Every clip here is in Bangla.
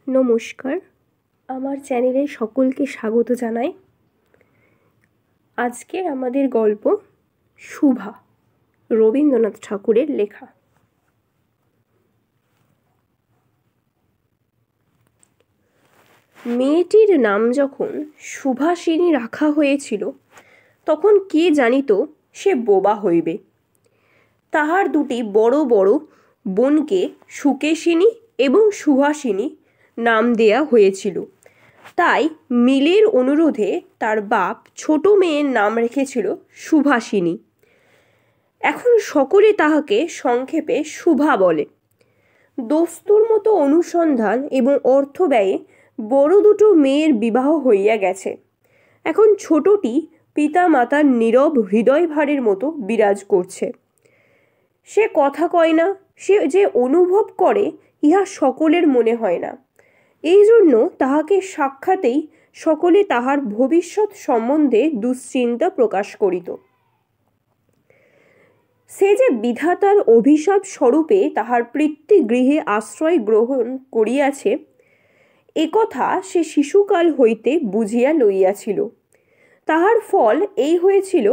নমস্কার, আমার চ্যানেলে সকলকে স্বাগত জানাই। আজকে আমাদের গল্প শুভা, রবীন্দ্রনাথ ঠাকুরের লেখা। মেয়েটির নাম যখন সুভাষিনী রাখা হয়েছিল, তখন কে জানিত সে বোবা হইবে। তাহার দুটি বড় বড় বোনকে সুকেশিনী এবং সুহাসিনী নাম দেয়া হয়েছিল। তাই মিলের অনুরোধে তার বাপ ছোট মেয়ের নাম রেখেছিল সুভাষিনী। এখন সকলে তাহাকে সংক্ষেপে শুভা বলে। দস্তুর মতো অনুসন্ধান এবং অর্থ ব্যয়ে বড় দুটো মেয়ের বিবাহ হইয়া গেছে। এখন ছোটটি পিতা মাতার নীরব হৃদয় ভারের মতো বিরাজ করছে। সে কথা কয় না, সে যে অনুভব করে ইহা সকলের মনে হয় না। এই জন্য তাহাকে সাক্ষাতেই সকলে তাহার ভবিষ্যৎ সম্বন্ধে দুশ্চিন্তা প্রকাশ করিত। সে যে বিধাতার অভিশাপ স্বরূপে তাহার পিতৃগৃহে আশ্রয় গ্রহণ করিয়াছে, একথা সে শিশুকাল হইতে বুঝিয়া লইয়াছিল। তাহার ফল এই হয়েছিল,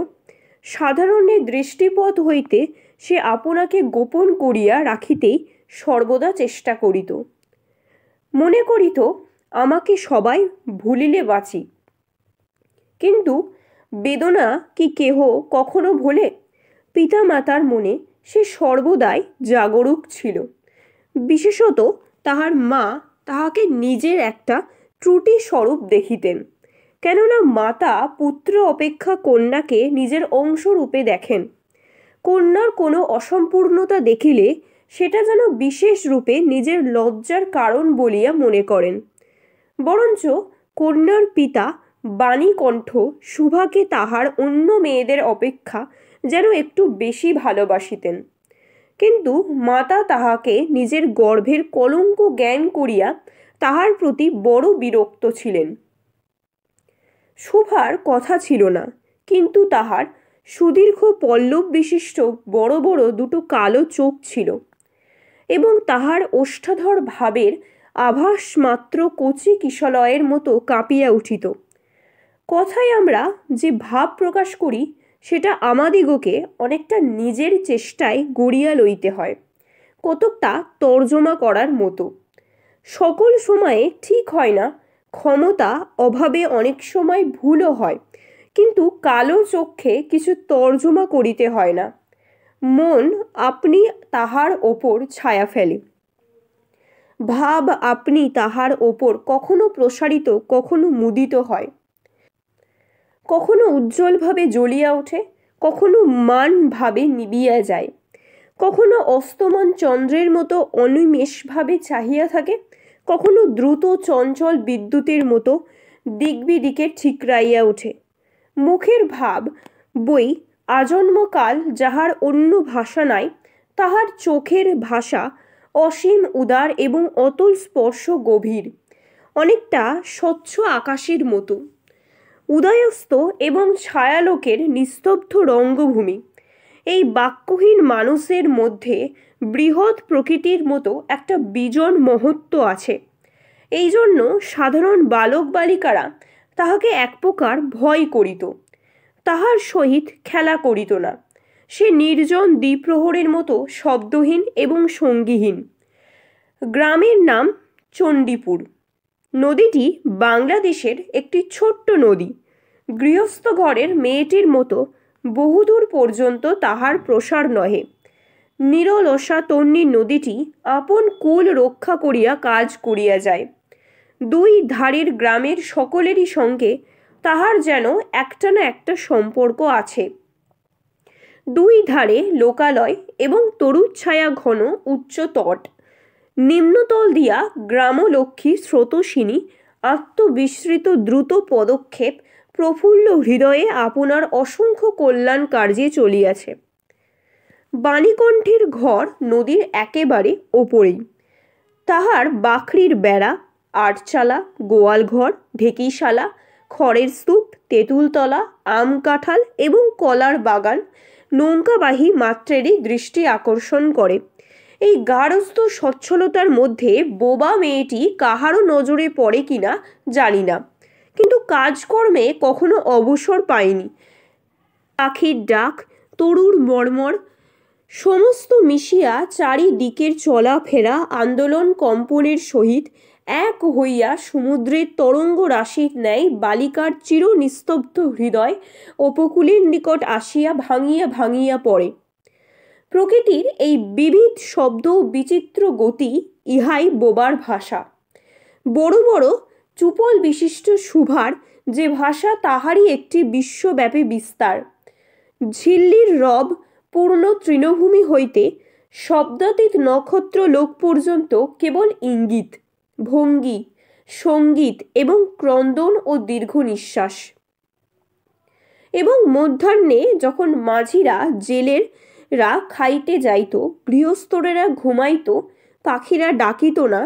সাধারণের দৃষ্টিপথ হইতে সে আপনাকে গোপন করিয়া রাখিতেই সর্বদা চেষ্টা করিত। মনে করিত আমাকে সবাই ভুলিলে বাঁচি। কিন্তু বেদনা কি কেহ কখনো ভোলে? পিতা মাতার মনে সে সর্বদাই জাগরুক ছিল। বিশেষত তাহার মা তাহাকে নিজের একটা ত্রুটি স্বরূপ দেখিতেন। কেননা মাতা পুত্র অপেক্ষা কন্যাকে নিজের অংশরূপে দেখেন। কন্যার কোনো অসম্পূর্ণতা দেখিলে সেটা যেন বিশেষ রূপে নিজের লজ্জার কারণ বলিয়া মনে করেন। বরঞ্চ কন্যার পিতা বাণীকণ্ঠ শুভাকে তাহার অন্য মেয়েদের অপেক্ষা যেন একটু বেশি ভালোবাসিতেন। কিন্তু মাতা তাহাকে নিজের গর্ভের কলঙ্ক জ্ঞান করিয়া তাহার প্রতি বড় বিরক্ত ছিলেন। শুভার কথা ছিল না, কিন্তু তাহার সুদীর্ঘ পল্লব বিশিষ্ট বড় বড় দুটো কালো চোখ ছিল এবং তাহার ওষ্ঠাধর ভাবের আভাস মাত্র কচি কিশলয়ের মতো কাঁপিয়া উঠিত। কথায় আমরা যে ভাব প্রকাশ করি সেটা আমাদিগকে অনেকটা নিজের চেষ্টায় গড়িয়া লইতে হয়, কতকটা তর্জমা করার মতো। সকল সময়ে ঠিক হয় না, ক্ষমতা অভাবে অনেক সময় ভুলও হয়, কিন্তু কালো চক্ষে কিছু তর্জমা করিতে হয় না। মন আপনি তাহার ওপর ছায়া ফেলে। ভাব আপনি তাহার ওপর কখনো প্রসারিত, কখনো মুদিত হয়, কখনো উজ্জ্বলভাবে জ্বলিয়া ওঠে, কখনো ম্লানভাবে নিবিয়া যায়, কখনো অস্তমান চন্দ্রের মতো অনিমেষভাবে চাহিয়া থাকে, কখনো দ্রুত চঞ্চল বিদ্যুতের মতো দিকবিদিকে ঠিকরাইয়া ওঠে। মুখের ভাব বই আজন্মকাল যাহার অন্য ভাষা নাই, তাহার চোখের ভাষা অসীম উদার এবং অতল স্পর্শ গভীর, অনেকটা স্বচ্ছ আকাশের মতো। উদয়স্ত এবং ছায়ালোকের নিস্তব্ধ রঙ্গভূমি। এই বাক্যহীন মানুষের মধ্যে বৃহৎ প্রকৃতির মতো একটা বিজন মহত্ব আছে। এই জন্য সাধারণ বালক বালিকারা তাহাকে এক প্রকার ভয় করিত, তাহার সহিত খেলা করিত না। সে নির্জন দ্বিপ্রহরের মতো শব্দহীন এবং সঙ্গীহীন। গ্রামের নাম চণ্ডীপুর। নদীটি বাংলাদেশের একটি ছোট্ট নদী। গৃহস্থ ঘরের মেয়েটির মতো বহুদূর পর্যন্ত তাহার প্রসার নহে। নিরলসা তন্বী নদীটি আপন কুল রক্ষা করিয়া কাজ করিয়া যায়। দুই ধারের গ্রামের সকলেরই সঙ্গে তাহার যেন একটা না একটা সম্পর্ক আছে। দুই ধারে লোকালয় এবং তরুচ্ছায়া ঘন উচ্চ তট। নিম্নতল দিয়া গ্রামলক্ষ্মী স্রোতস্বিনী আত্মবিস্মৃত দ্রুত পদক্ষেপ প্রফুল্ল হৃদয়ে আপনার অসংখ্য কল্যাণ কার্যে চলিয়াছে। বাণীকণ্ঠের ঘর নদীর একেবারে ওপরেই। তাহার বাখরির বেড়া, আটচালা, গোয়ালঘর, ঢেকিশালা, খড়ের স্তূপ, তেঁতুলতলা, আম কাঁঠাল এবং কলার বাগান নৌকাবাহী মাত্রেরই দৃষ্টি আকর্ষণ করে এই গার্হস্থ্য সচ্ছলতার মধ্যে বোবা মেয়েটি কাহারও নজরে পড়ে কিনা জানি না, কিন্তু কাজকর্মে কখনো অবসর পায়নি। পাখির ডাক, তরুর মর্মর সমস্ত মিশিয়া চারিদিকের চলাফেরা আন্দোলন কম্পনের সহিত এক হইয়া সমুদ্রের তরঙ্গ রাশির ন্যায় বালিকার চির নিস্তব্ধ হৃদয় উপকূলের নিকট আসিয়া ভাঙিয়া ভাঙিয়া পড়ে। প্রকৃতির এই বিবিধ শব্দ বিচিত্র গতি, ইহাই বোবার ভাষা। বড় বড় চুপল বিশিষ্ট সুভার যে ভাষা, তাহারই একটি বিশ্বব্যাপী বিস্তার। ঝিল্লির রব পূর্ণ তৃণভূমি হইতে শব্দাতীত নক্ষত্র লোক পর্যন্ত কেবল ইঙ্গিত, ভঙ্গি, সঙ্গীত এবং ক্রন্দন ও দীর্ঘ নিঃশ্বাস। এবং মধ্যাহ্নে যখন মাঝিরা জেলেরা খাইতে যাইত, গৃহস্থরেরা ঘুমাইত, পাখিরা ডাকিত না,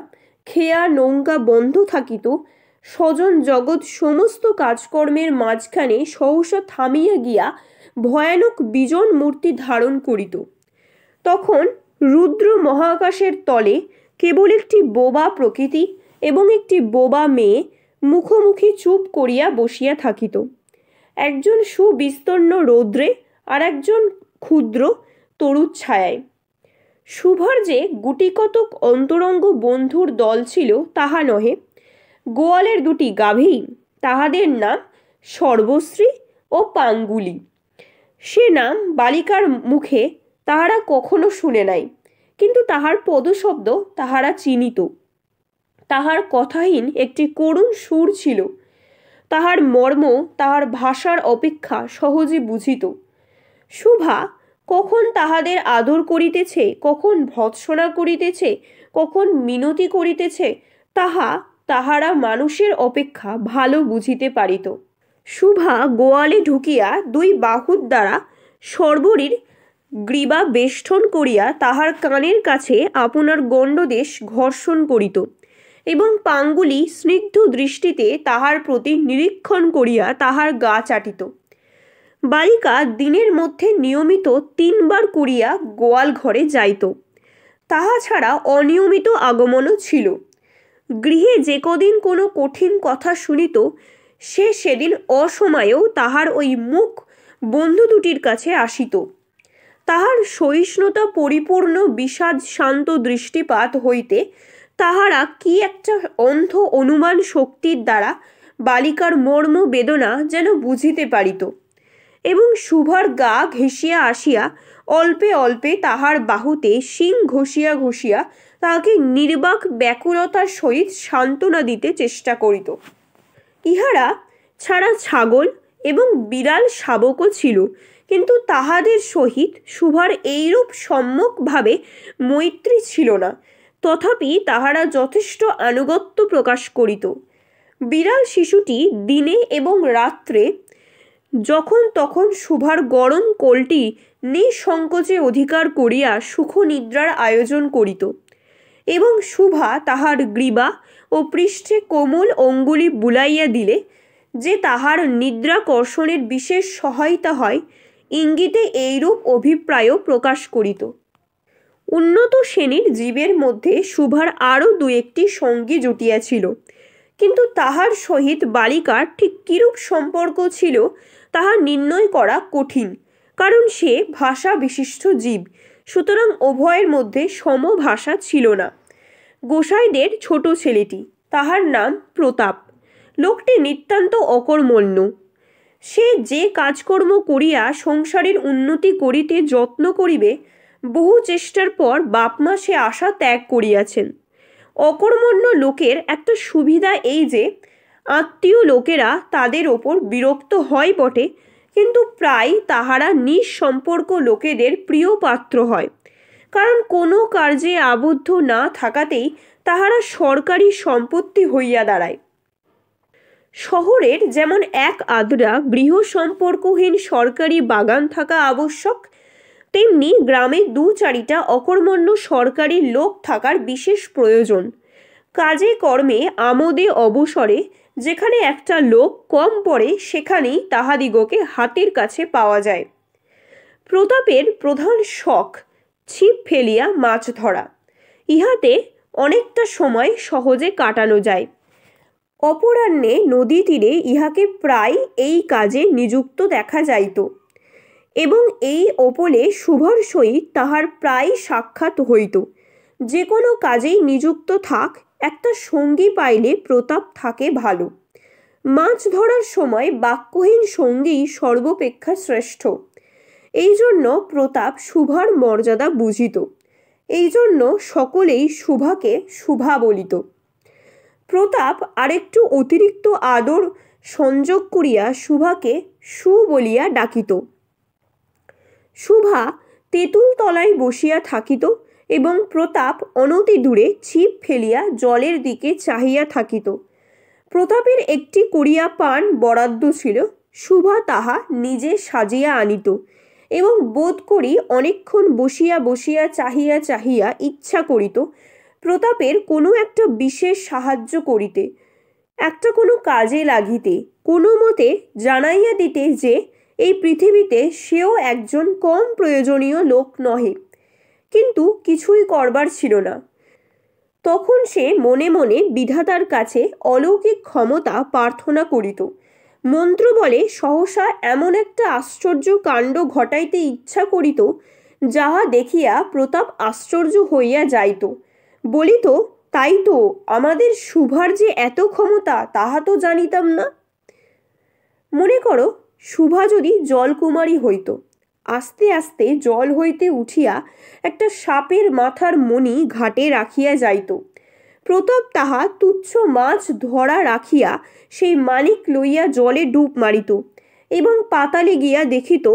খেয়া নৌকা বন্ধ থাকিত, স্বজন জগৎ সমস্ত কাজকর্মের মাঝখানে সহসা থামিয়া গিয়া ভয়ানক বিজন মূর্তি ধারণ করিত, তখন রুদ্র মহাকাশের তলে কেবল একটি বোবা প্রকৃতি এবং একটি বোবা মেয়ে মুখোমুখি চুপ করিয়া বসিয়া থাকিত, একজন সুবিস্তীর্ণ রৌদ্রে আর একজন ক্ষুদ্র তরুর ছায়ায়। শুভার যে গুটিকতক অন্তরঙ্গ বন্ধুর দল ছিল তাহা নহে, গোয়ালের দুটি গাভী, তাহাদের নাম সর্বশ্রী ও পাঙ্গুলি। সে নাম বালিকার মুখে তাহারা কখনো শুনে নাই, কিন্তু তাহার পদশব্দ তাহারা চিনিত। তাহার কথাহীন একটি করুণ সুর ছিল, তাহার মর্ম তাহার ভাষার অপেক্ষা সহজে বুঝিত। শুভা কখন তাহাদের আদর করিতেছে, কখন ভৎসনা করিতেছে, কখন মিনতি করিতেছে, তাহারা মানুষের অপেক্ষা ভালো বুঝিতে পারিত। শুভা গোয়ালে ঢুকিয়া দুই বাহুর দ্বারা সর্বরীর গ্রীবা বেষ্টন করিয়া তাহার কানের কাছে আপনার গণ্ডদেশ ঘর্ষণ করিত এবং পাঙ্গুলি স্নিগ্ধ দৃষ্টিতে তাহার প্রতি নিরীক্ষণ করিয়া তাহার গা চাটিত। বালিকা দিনের মধ্যে নিয়মিত 3 বার করিয়া গোয়াল ঘরে যাইত, তাহা ছাড়া অনিয়মিত আগমনও ছিল। গৃহে যে কদিন কোনো কঠিন কথা শুনিত, সেদিন অসময়েও তাহার ওই মুখ বন্ধু দুটির কাছে আসিত। তাহার সহিষ্ণুতা পরিপূর্ণ বিষাদ শান্ত দৃষ্টিপাত হইতে তাহারা কি একটা অন্ধ অনুমান শক্তির দ্বারা বালিকার মর্ম বেদনা যেন বুঝিতে পারিত, এবং শুভার গা ঘেঁষিয়া আসিয়া অল্পে অল্পে তাহার বাহুতে শিং ঘষিয়া ঘষিয়া তাহাকে নির্বাক ব্যাকুলতার সহিত সান্ত্বনা দিতে চেষ্টা করিত। ইহারা ছাড়া ছাগল এবং বিড়াল শাবকও ছিল, কিন্তু তাহাদের সহিত শুভার এইরূপ সম্যকভাবে মৈত্রী ছিল না। তথাপি তাহারা যথেষ্ট আনুগত্য প্রকাশ করিত। বিড়াল শিশুটি দিনে এবং রাত্রে যখন তখন শুভার গরম কোলটি নিঃসংকোচে অধিকার করিয়া সুখ নিদ্রার আয়োজন করিত, এবং শুভা তাহার গ্রীবা ও পৃষ্ঠে কোমল অঙ্গুলি বুলাইয়া দিলে যে তাহার নিদ্রা কর্ষণের বিশেষ সহায়তা হয়, ইঙ্গিতে এইরূপ অভিপ্রায়ও প্রকাশ করিত। উন্নত শ্রেণীর জীবের মধ্যে শুভার আরও 2-1টি সঙ্গী জুটিয়াছিল, কিন্তু তাহার সহিত বালিকার ঠিক কিরূপ সম্পর্ক ছিল তাহা নির্ণয় করা কঠিন, কারণ সে ভাষা বিশিষ্ট জীব, সুতরাং উভয়ের মধ্যে সমভাষা ছিল না। গোসাইদের ছোট ছেলেটি, তাহার নাম প্রতাপ, লোকটি নিতান্ত অকর্মণ্য। সে যে কাজকর্ম করিয়া সংসারের উন্নতি করিতে যত্ন করিবে, বহু চেষ্টার পর বাপমা সে আশা ত্যাগ করিয়াছেন। অকর্মণ্য লোকের একটা সুবিধা এই যে আত্মীয় লোকেরা তাদের ওপর বিরক্ত হয় বটে, কিন্তু প্রায় তাহারা নিঃসম্পর্ক লোকেদের প্রিয় পাত্র হয়, কারণ কোনো কার্যে আবদ্ধ না থাকাতেই তাহারা সরকারি সম্পত্তি হইয়া দাঁড়ায়। শহরের যেমন এক আধরা গৃহ সম্পর্কহীন সরকারি বাগান থাকা আবশ্যক, তেমনি গ্রামে 2-4টা অকর্মণ্য সরকারি লোক থাকার বিশেষ প্রয়োজন। কাজে কর্মে আমোদে অবসরে যেখানে একটা লোক কম পড়ে, সেখানেই তাহাদিগকে হাতের কাছে পাওয়া যায়। প্রতাপের প্রধান শখ ছিপ ফেলিয়া মাছ ধরা। ইহাতে অনেকটা সময় সহজে কাটানো যায়। অপরাহ্নে নদী তীরে ইহাকে প্রায় এই কাজে নিযুক্ত দেখা যাইত এবং এই ওপলে শুভর সহিত তাহার প্রায় সাক্ষাৎ হইত। যে কোনো কাজেই নিযুক্ত থাক, একটা সঙ্গী পাইলে প্রতাপ থাকে ভালো। মাছ ধরার সময় বাক্যহীন সঙ্গী সর্বাপেক্ষা শ্রেষ্ঠ। এই জন্য প্রতাপ শুভার মর্যাদা বুঝিত। এই জন্য সকলেই শুভাকে শুভা বলিত। প্রতাপ আরেকটু অতিরিক্ত আদর সংযোগ করিয়া শুভাকে সু বলিয়া ডাকিত। শুভা তেঁতুল তলায় বসিয়া থাকিত এবং প্রতাপ অনতি দূরে ছিপ ফেলিয়া জলের দিকে চাহিয়া থাকিত। প্রতাপের একটি করিয়া পান বরাদ্দ ছিল, শুভা তাহা নিজে সাজিয়া আনিত এবং বোধ করি অনেকক্ষণ বসিয়া বসিয়া চাহিয়া চাহিয়া ইচ্ছা করিত প্রতাপের কোনো একটা বিশেষ সাহায্য করিতে, একটা কোনো কাজে লাগিতে, কোনো মতে জানাইয়া দিতে যে এই পৃথিবীতে সেও একজন কম প্রয়োজনীয় লোক নহে। কিন্তু কিছুই করবার ছিল না। তখন সে মনে মনে বিধাতার কাছে অলৌকিক ক্ষমতা প্রার্থনা করিত। মন্ত্র বলে সহসা এমন একটা আশ্চর্য কাণ্ড ঘটাইতে ইচ্ছা করিত, যাহা দেখিয়া প্রতাপ আশ্চর্য হইয়া যাইত। বলিত, তাই তো, আমাদের শুভার যে এত ক্ষমতা তাহা তো জানিতাম না। মনে করো শুভা যদি জলকুমারী হইত, আস্তে আস্তে জল হইতে উঠিয়া একটা সাপের মাথার মণি ঘাটে রাখিয়া যাইত। প্রতাপ তাহা তুচ্ছ মাছ ধরা রাখিয়া সেই মানিক লইয়া জলে ডুব মারিত এবং পাতালে গিয়া দেখিত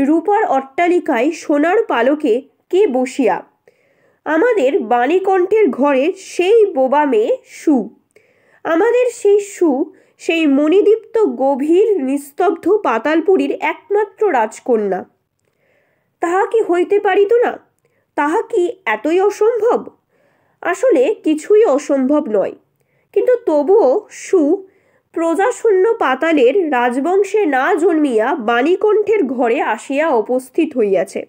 রূপার অট্টালিকায় সোনার পালকে কে বসিয়া। আমাদের বাণীকণ্ঠের ঘরের সেই বোবা মেয়ে সু, আমাদের সেই সু, সেই মণিদীপ্ত গভীর নিস্তব্ধ পাতালপুরীর একমাত্র রাজকন্যা। তাহা কি হইতে পারিত না? তাহা কি এতই অসম্ভব? আসলে কিছুই অসম্ভব নয়, কিন্তু তবুও সু প্রজাশূন্য পাতালের রাজবংশে না জন্মিয়া বাণীকণ্ঠের ঘরে আসিয়া উপস্থিত হইয়াছে।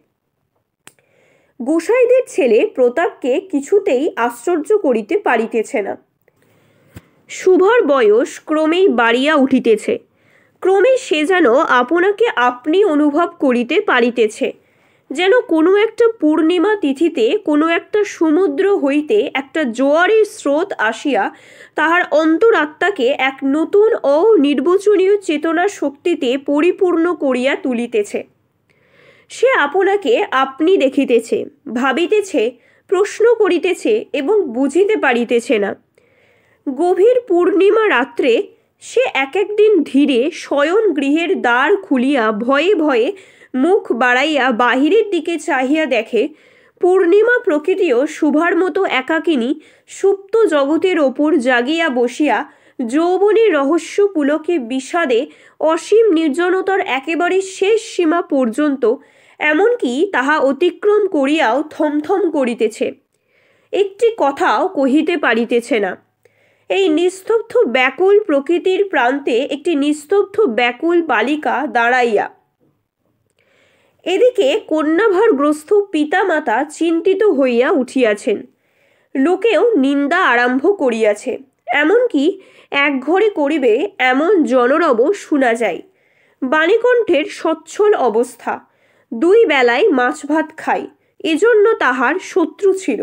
গোসাইদের ছেলে প্রতাপকে কিছুতেই আশ্চর্য করিতে পারিতেছে না। শুভার বয়স ক্রমেই বাড়িয়া উঠিতেছে। ক্রমে সে যেন আপনাকে আপনি অনুভব করিতে পারিতেছে, যেন কোনো একটা পূর্ণিমা তিথিতে কোনো একটা সমুদ্র হইতে একটা জোয়ারের স্রোত আসিয়া তাহার অন্তরাত্মাকে এক নতুন ও নির্বচনীয় চেতনা শক্তিতে পরিপূর্ণ করিয়া তুলিতেছে। সে আপনাকে আপনি দেখিতেছে, ভাবিতেছে, প্রশ্ন করিতেছে এবং বুঝিতে পারিতেছে না। গভীর পূর্ণিমা রাত্রে সে এক একদিন ধীরে শয়ন গৃহের দ্বার খুলিয়া ভয়ে ভয়ে মুখ বাড়াইয়া বাহিরের দিকে চাহিয়া দেখে পূর্ণিমা প্রকৃতিও শুভার মতো একাকিনী সুপ্ত জগতের ওপর জাগিয়া বসিয়া যৌবনের রহস্য পুলকে বিষাদে অসীম নির্জনতার একেবারে শেষ সীমা পর্যন্ত, এমনকি তাহা অতিক্রম করিয়াও থমথম করিতেছে, একটি কথাও কহিতে পারিতেছে না। এই নিস্তব্ধ ব্যাকুল প্রকৃতির প্রান্তে একটি নিস্তব্ধ ব্যাকুল বালিকা দাঁড়াইয়া। এদিকে কন্যাভারগ্রস্ত পিতামাতা চিন্তিত হইয়া উঠিয়াছেন। লোকেও নিন্দা আরম্ভ করিয়াছে, এমনকি একঘরে করিবে এমন জনরব শোনা যায়। বাণীকণ্ঠের সচ্ছল অবস্থা, দুই বেলায় মাছ ভাত খায়, এজন্য তাহার শত্রু ছিল।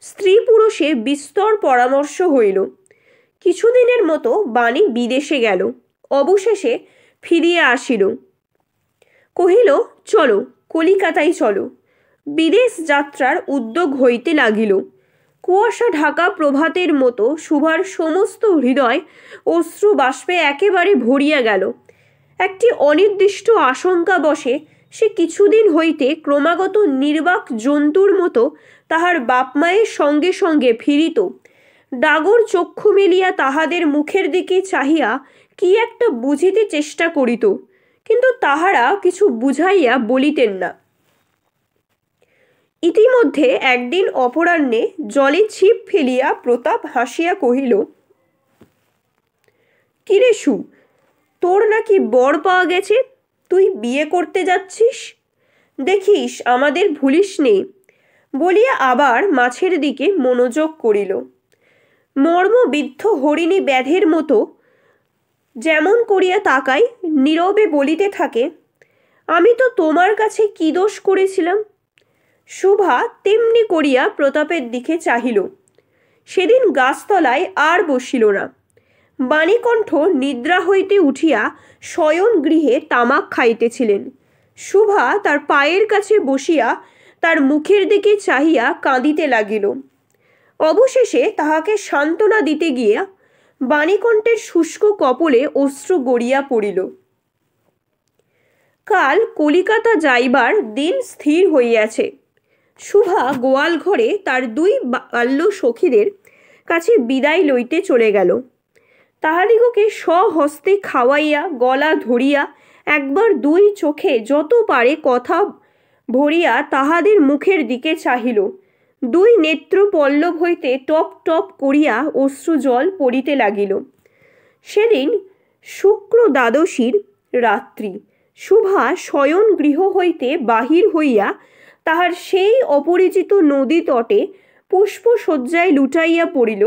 স্ত্রী পুরুষে বিস্তর পরামর্শ হইল। কিছুদিনের মতো বাণী বিদেশে গেল, অবশেষে ফিরিয়া আসিল। কহিল, চলো কলিকাতায় চলো। বিদেশ যাত্রার উদ্যোগ হইতে লাগিল। কুয়াশা ঢাকা প্রভাতের মতো শুভার সমস্ত হৃদয় অশ্রু বাষ্পে একেবারে ভরিয়া গেল। একটি অনির্দিষ্ট আশঙ্কা বশে সে কিছুদিন হইতে ক্রমাগত নির্বাক জন্তুর মতো তাহার বাপ মায়ের সঙ্গে সঙ্গে ফিরিত। ডাগর চক্ষু মেলিয়া তাহাদের মুখের দিকে চাহিয়া কি একটা বুঝিতে চেষ্টা করিত, কিন্তু তাহারা কিছু বুঝাইয়া বলিতেন না। ইতিমধ্যে একদিন অপরাহ্নে জলে ছিপ ফেলিয়া প্রতাপ হাসিয়া কহিল, কিরে সু, তোর নাকি বর পাওয়া গেছে, তুই বিয়ে করতে যাচ্ছিস? দেখিস আমাদের ভুলিস নে। বলিয়া আবার মাছের দিকে মনোযোগ করিল। মর্মবিদ্ধ হরিণী ব্যাধের মতো যেমন করিয়া তাকায়, নীরবে বলিতে থাকে, আমি তো তোমার কাছে কি দোষ করেছিলাম? শোভা তেমনি করিয়া প্রতাপের দিকে চাহিল। সেদিন গাছতলায় আর বসিল না। বাণীকণ্ঠ নিদ্রা হইতে উঠিয়া শয়ন গৃহে তামাক খাইতেছিলেন। শোভা তার পায়ের কাছে বসিয়া তার মুখের দিকে চাহিয়া কাঁদিতে লাগিল। অবশেষে তাহাকে সান্ত্বনা দিতে গিয়া বাণীকণ্ঠের শুষ্ক কপলে অশ্রু গড়িয়া পড়িল। কাল কলিকাতা যাইবার দিন স্থির হইয়াছে। শোভা গোয়াল ঘরে তার দুই বাল্য সখীদের কাছে বিদায় লইতে চলে গেল। তাহাদিগকে স্বহস্তে খাওয়াইয়া গলা ধরিয়া একবার দুই চোখে যত পারে কথা ভরিয়া তাহাদের মুখের দিকে চাহিল। দুই নেত্র পল্লব হইতে টপ টপ করিয়া অশ্রু জল পড়িতে লাগিল। সেদিন শুক্র দ্বাদশীর রাত্রি। শোভা শয়ন গৃহ হইতে বাহির হইয়া তাহার সেই অপরিচিত নদী তটে পুষ্পশয্যায় লুটাইয়া পড়িল,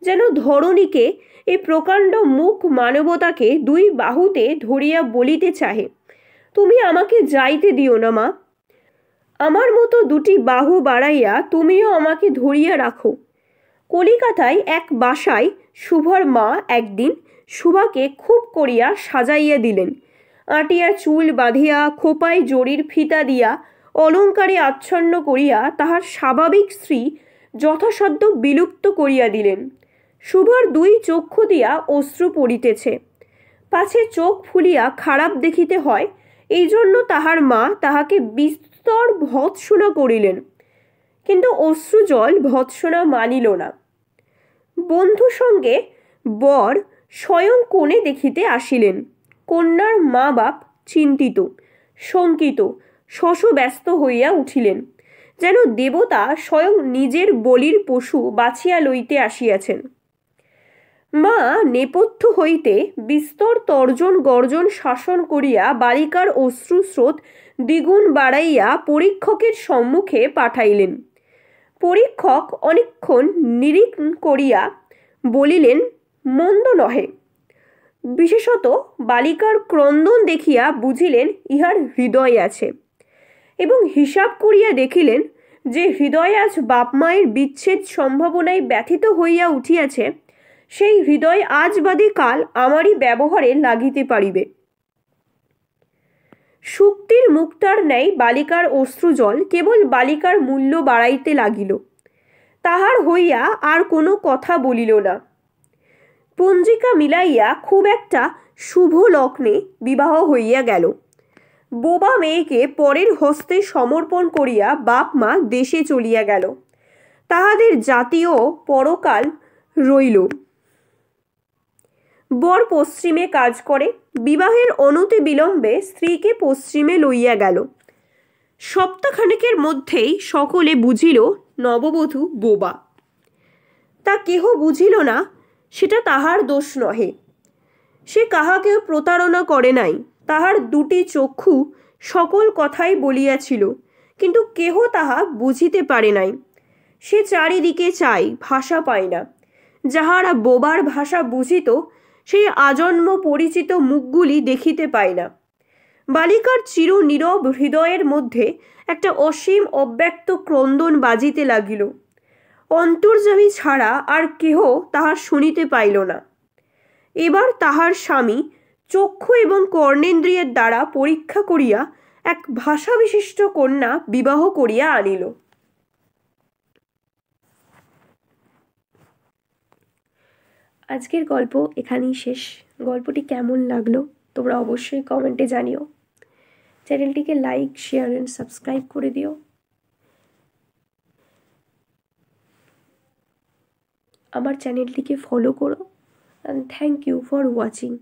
যেন ধরণীকে এই প্রকাণ্ড মুখ মানবতাকে দুই বাহুতে ধরিয়া বলিতে চাহে, তুমি আমাকে যাইতে দিও না মা। আমার মতো দুটি বাহু বাড়াইয়া তুমিও আমাকে ধরিয়া রাখো। কলিকাতায় এক বাসায় শুভর মা একদিন শোভাকে খুব করিয়া সাজাইয়া দিলেন। আটিয়া চুল বাঁধিয়া, খোপায় জরির ফিতা দিয়া, অলঙ্কারে আচ্ছন্ন করিয়া তাহার স্বাভাবিক স্ত্রী যথাসাধ্য বিলুপ্ত করিয়া দিলেন। শুভর দুই চক্ষু দিয়া অশ্রু পড়িতেছে। পাছে চোখ ফুলিয়া খারাপ দেখিতে হয়, এই জন্য তাহার মা তাহাকে বিস্তর ভৎসনা করিলেন, কিন্তু অশ্রুজল ভৎসনা মানিল না। বন্ধু সঙ্গে বর স্বয়ং কোণে দেখিতে আসিলেন। কন্যার মা বাপ চিন্তিত, শঙ্কিত, শশব্যস্ত হইয়া উঠিলেন, যেন দেবতা স্বয়ং নিজের বলির পশু বাছিয়া লইতে আসিয়াছেন। মা নেপথ্য হইতে বিস্তর তর্জন গর্জন শাসন করিয়া বালিকার অশ্রুস্রোত দ্বিগুণ বাড়াইয়া পরীক্ষকের সম্মুখে পাঠাইলেন। পরীক্ষক অনেকক্ষণ নিরীক্ষণ করিয়া বলিলেন, মন্দ নহে। বিশেষত বালিকার ক্রন্দন দেখিয়া বুঝিলেন ইহার হৃদয় আছে, এবং হিসাব করিয়া দেখিলেন যে হৃদয় আজ বাপ মায়ের বিচ্ছেদ সম্ভাবনায় ব্যথিত হইয়া উঠিয়াছে, সেই হৃদয় আজ বাদে কাল আমারই ব্যবহারে লাগিতে পারিবে। শুক্তির মুক্তার ন্যায় বালিকার অশ্রুজল কেবল বালিকার মূল্য বাড়াইতে লাগিল। তাহার হইয়া আর কোনো কথা বলিল না। পঞ্জিকা মিলাইয়া খুব একটা শুভ লগ্নে বিবাহ হইয়া গেল। বোবা মেয়েকে পরের হস্তে সমর্পণ করিয়া বাপ মা দেশে চলিয়া গেল। তাহাদের জাতীয় পরকাল রইল। বর পশ্চিমে কাজ করে। বিবাহের অনতি বিলম্বে স্ত্রীকে পশ্চিমে লইয়া গেল। সপ্তাহখানেকের মধ্যেই সকলে বুঝিল নববধূ বোবা। তা কেহ বুঝিল না, সেটা তাহার দোষ নহে। সে কাহাকেও প্রতারণা করে নাই। তাহার দুটি চক্ষু সকল কথাই বলিয়াছিল, কিন্তু কেহ তাহা বুঝিতে পারে নাই। সে চারিদিকে চায়, ভাষা পায় না। যাহারা বোবার ভাষা বুঝিত, সেই আজন্ম পরিচিত মুখগুলি দেখিতে পায় না। বালিকার চির নীরব হৃদয়ের মধ্যে একটা অসীম অব্যক্ত ক্রন্দন বাজিতে লাগিল। অন্তর্যামী ছাড়া আর কেহ তাহা শুনিতে পাইল না। এবার তাহার স্বামী চক্ষু এবং কর্ণেন্দ্রিয়ের দ্বারা পরীক্ষা করিয়া এক ভাষা বিশিষ্ট কন্যা বিবাহ করিয়া আনিল। আজকের গল্প এখানেই শেষ। গল্পটি কেমন লাগলো তোমরা অবশ্যই কমেন্টে জানিও। চ্যানেলটিকে লাইক, শেয়ার এন্ড সাবস্ক্রাইব করে দিও। আমার চ্যানেলটিকে ফলো করো। and thank you for watching.